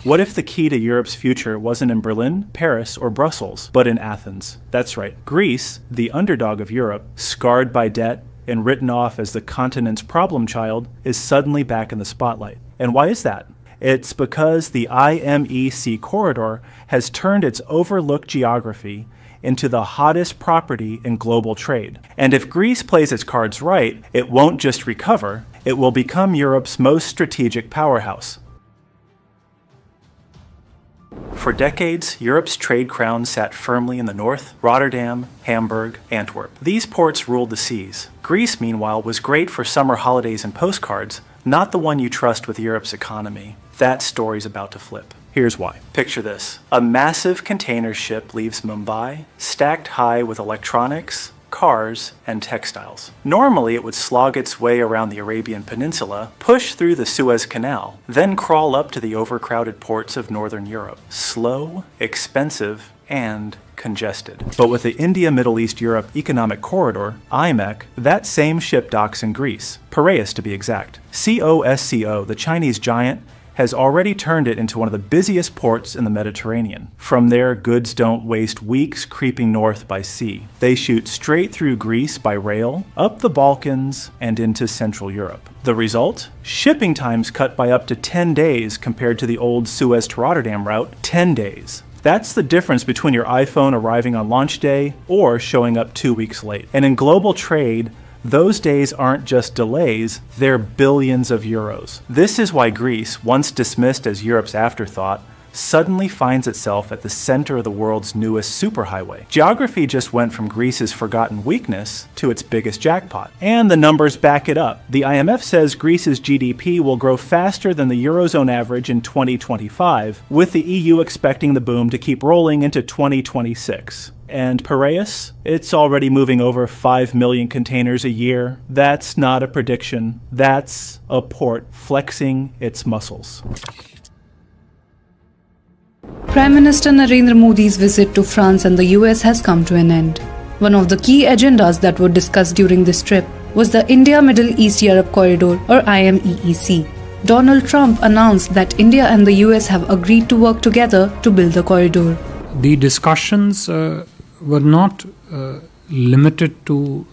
What if the key to Europe's future wasn't in Berlin, Paris, or Brussels, but in Athens? That's right. Greece, the underdog of Europe, scarred by debt and written off as the continent's problem child, is suddenly back in the spotlight. And why is that? It's because the IMEC corridor has turned its overlooked geography into the hottest property in global trade. And if Greece plays its cards right, it won't just recover, it will become Europe's most strategic powerhouse. For decades, Europe's trade crown sat firmly in the north: Rotterdam, Hamburg, Antwerp. These ports ruled the seas. Greece, meanwhile, was great for summer holidays and postcards, not the one you trust with Europe's economy. That story's about to flip. Here's why. Picture this. A massive container ship leaves Mumbai, stacked high with electronics, cars, and textiles. Normally, it would slog its way around the Arabian Peninsula, push through the Suez Canal, then crawl up to the overcrowded ports of Northern Europe. Slow, expensive, and congested. But with the India-Middle East-Europe Economic Corridor, IMEC, that same ship docks in Greece, Piraeus to be exact. COSCO, the Chinese giant, has already turned it into one of the busiest ports in the Mediterranean. From there, goods don't waste weeks creeping north by sea. They shoot straight through Greece by rail, up the Balkans, and into Central Europe. The result? Shipping times cut by up to 10 days compared to the old Suez to Rotterdam route, 10 days. That's the difference between your iPhone arriving on launch day or showing up 2 weeks late. And in global trade, those days aren't just delays, they're billions of euros. This is why Greece, once dismissed as Europe's afterthought, suddenly finds itself at the center of the world's newest superhighway. Geography just went from Greece's forgotten weakness to its biggest jackpot. And the numbers back it up. The IMF says Greece's GDP will grow faster than the Eurozone average in 2025, with the EU expecting the boom to keep rolling into 2026. And Piraeus? It's already moving over 5 million containers a year. That's not a prediction. That's a port flexing its muscles. Prime Minister Narendra Modi's visit to France and the US has come to an end. One of the key agendas that were discussed during this trip was the India-Middle East-Europe Corridor, or IMEC. Donald Trump announced that India and the US have agreed to work together to build the corridor. The discussions were not limited to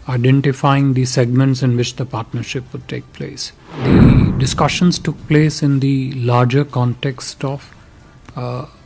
identifying the segments in which the partnership would take place. The discussions took place in the larger context of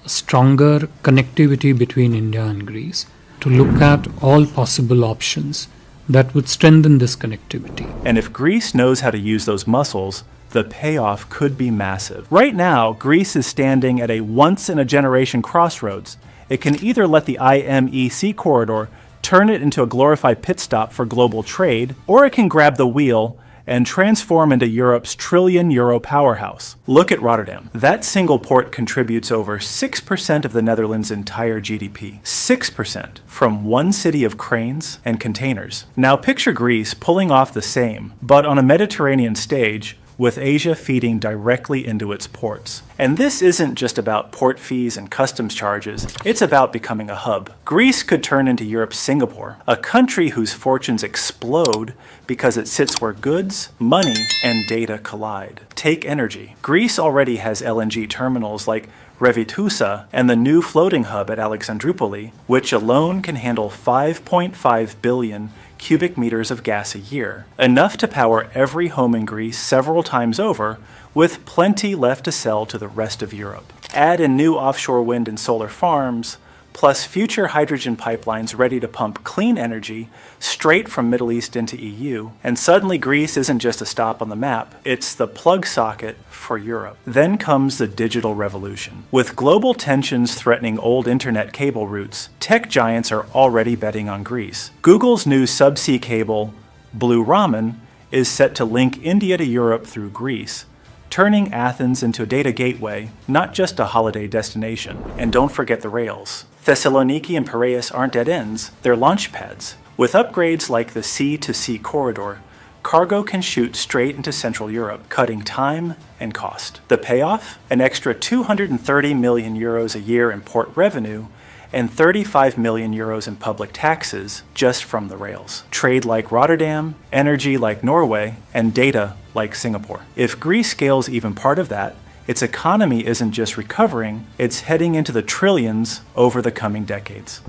stronger connectivity between India and Greece, to look at all possible options that would strengthen this connectivity. And if Greece knows how to use those muscles, the payoff could be massive. Right now, Greece is standing at a once-in-a-generation crossroads. It can either let the IMEC corridor turn it into a glorified pit stop for global trade, or it can grab the wheel and transform into Europe's trillion-euro powerhouse. Look at Rotterdam. That single port contributes over 6% of the Netherlands' entire GDP. 6% from one city of cranes and containers. Now picture Greece pulling off the same, but on a Mediterranean stage, with Asia feeding directly into its ports. And this isn't just about port fees and customs charges, it's about becoming a hub. Greece could turn into Europe's Singapore, a country whose fortunes explode because it sits where goods, money, and data collide. Take energy. Greece already has LNG terminals like Revitusa and the new floating hub at Alexandroupoli, which alone can handle 5.5 billion cubic meters of gas a year, enough to power every home in Greece several times over, with plenty left to sell to the rest of Europe. Add in new offshore wind and solar farms, plus future hydrogen pipelines ready to pump clean energy straight from Middle East into EU, and suddenly Greece isn't just a stop on the map, it's the plug socket for Europe. Then comes the digital revolution. With global tensions threatening old internet cable routes, tech giants are already betting on Greece. Google's new subsea cable, Blue Ramen, is set to link India to Europe through Greece, turning Athens into a data gateway, not just a holiday destination. And don't forget the rails. Thessaloniki and Piraeus aren't dead ends, they're launch pads. With upgrades like the sea-to-sea corridor, cargo can shoot straight into Central Europe, cutting time and cost. The payoff? An extra 230 million euros a year in port revenue and 35 million euros in public taxes just from the rails. Trade like Rotterdam, energy like Norway, and data like Singapore. If Greece scales even part of that, Its economy isn't just recovering, it's heading into the trillions over the coming decades.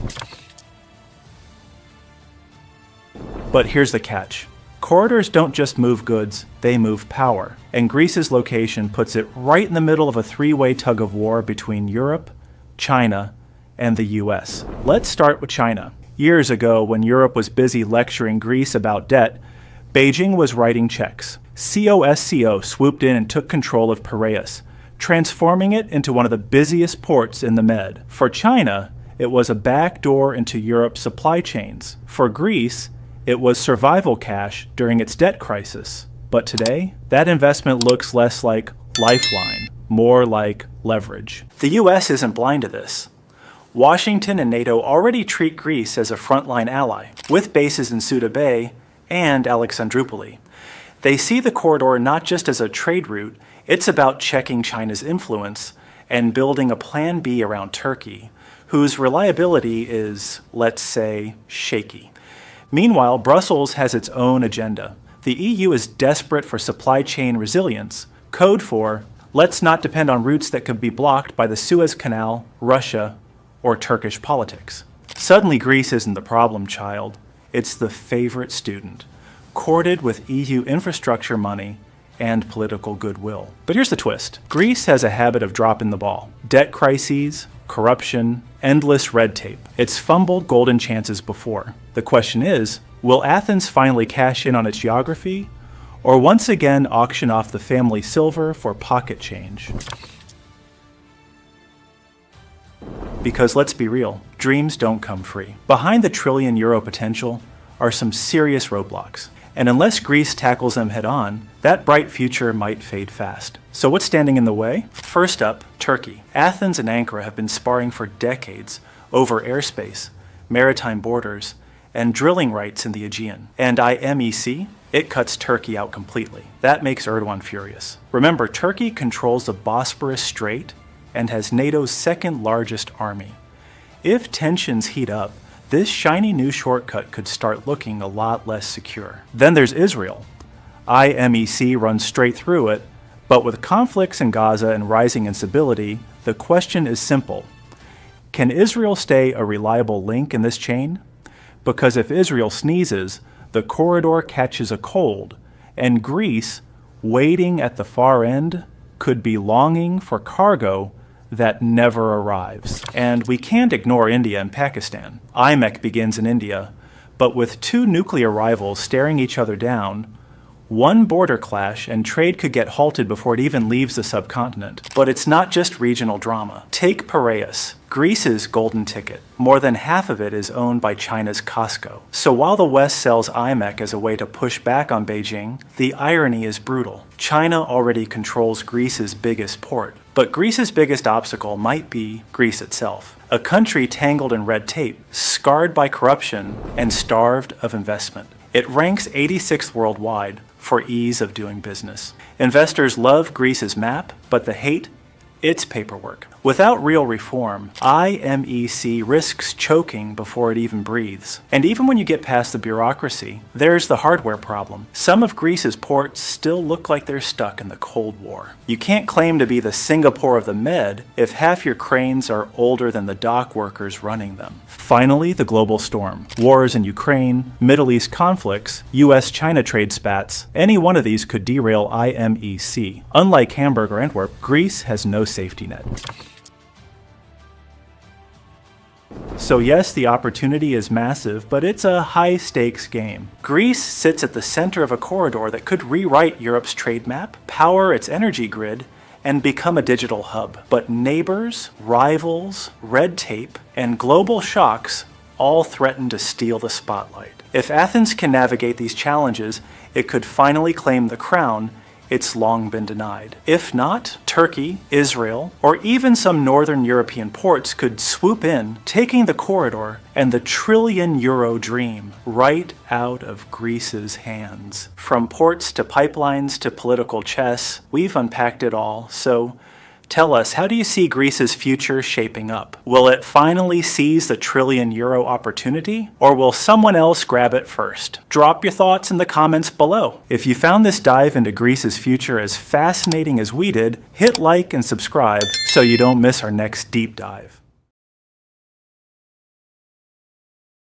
But here's the catch. Corridors don't just move goods, they move power. And Greece's location puts it right in the middle of a three-way tug-of-war between Europe, China, and the US. Let's start with China. Years ago, when Europe was busy lecturing Greece about debt, Beijing was writing checks. COSCO swooped in and took control of Piraeus, transforming it into one of the busiest ports in the Med. For China, it was a backdoor into Europe's supply chains. For Greece, it was survival cash during its debt crisis. But today, that investment looks less like lifeline, more like leverage. The US isn't blind to this. Washington and NATO already treat Greece as a frontline ally, with bases in Suda Bay and Alexandroupoli. They see the corridor not just as a trade route, it's about checking China's influence and building a plan B around Turkey, whose reliability is, let's say, shaky. Meanwhile, Brussels has its own agenda. The EU is desperate for supply chain resilience, code for, let's not depend on routes that could be blocked by the Suez Canal, Russia, or Turkish politics. Suddenly Greece isn't the problem child, it's the favorite student, courted with EU infrastructure money and political goodwill. But here's the twist. Greece has a habit of dropping the ball. Debt crises, corruption, endless red tape. It's fumbled golden chances before. The question is, will Athens finally cash in on its geography, or once again auction off the family silver for pocket change? Because let's be real, dreams don't come free. Behind the trillion-euro potential are some serious roadblocks. And unless Greece tackles them head-on, that bright future might fade fast. So what's standing in the way? First up, Turkey. Athens and Ankara have been sparring for decades over airspace, maritime borders, and drilling rights in the Aegean. And IMEC, it cuts Turkey out completely. That makes Erdogan furious. Remember, Turkey controls the Bosporus Strait and has NATO's second largest army. If tensions heat up, this shiny new shortcut could start looking a lot less secure. Then there's Israel. IMEC runs straight through it, but with conflicts in Gaza and rising instability, the question is simple. Can Israel stay a reliable link in this chain? Because if Israel sneezes, the corridor catches a cold, and Greece, waiting at the far end, could be longing for cargo that never arrives. And we can't ignore India and Pakistan. IMEC begins in India, but with two nuclear rivals staring each other down, one border clash and trade could get halted before it even leaves the subcontinent. But it's not just regional drama. Take Piraeus, Greece's golden ticket. More than half of it is owned by China's COSCO. So while the West sells IMEC as a way to push back on Beijing, the irony is brutal. China already controls Greece's biggest port. But Greece's biggest obstacle might be Greece itself. A country tangled in red tape, scarred by corruption, and starved of investment. It ranks 86th worldwide for ease of doing business. Investors love Greece's map, but the hate, its paperwork. Without real reform, IMEC risks choking before it even breathes. And even when you get past the bureaucracy, there's the hardware problem. Some of Greece's ports still look like they're stuck in the Cold War. You can't claim to be the Singapore of the Med if half your cranes are older than the dock workers running them. Finally, the global storm. Wars in Ukraine, Middle East conflicts, US-China trade spats. Any one of these could derail IMEC. Unlike Hamburg or Antwerp, Greece has no safety net. So yes, the opportunity is massive, but it's a high-stakes game. Greece sits at the center of a corridor that could rewrite Europe's trade map, power its energy grid, and become a digital hub. But neighbors, rivals, red tape, and global shocks all threaten to steal the spotlight. If Athens can navigate these challenges, it could finally claim the crown it's long been denied. If not, Turkey, Israel, or even some northern European ports could swoop in, taking the corridor and the trillion-euro dream right out of Greece's hands. From ports to pipelines to political chess, we've unpacked it all, so Tell us, how do you see Greece's future shaping up? Will it finally seize the trillion-euro opportunity, or will someone else grab it first? Drop your thoughts in the comments below. If you found this dive into Greece's future as fascinating as we did, hit like and subscribe so you don't miss our next deep dive.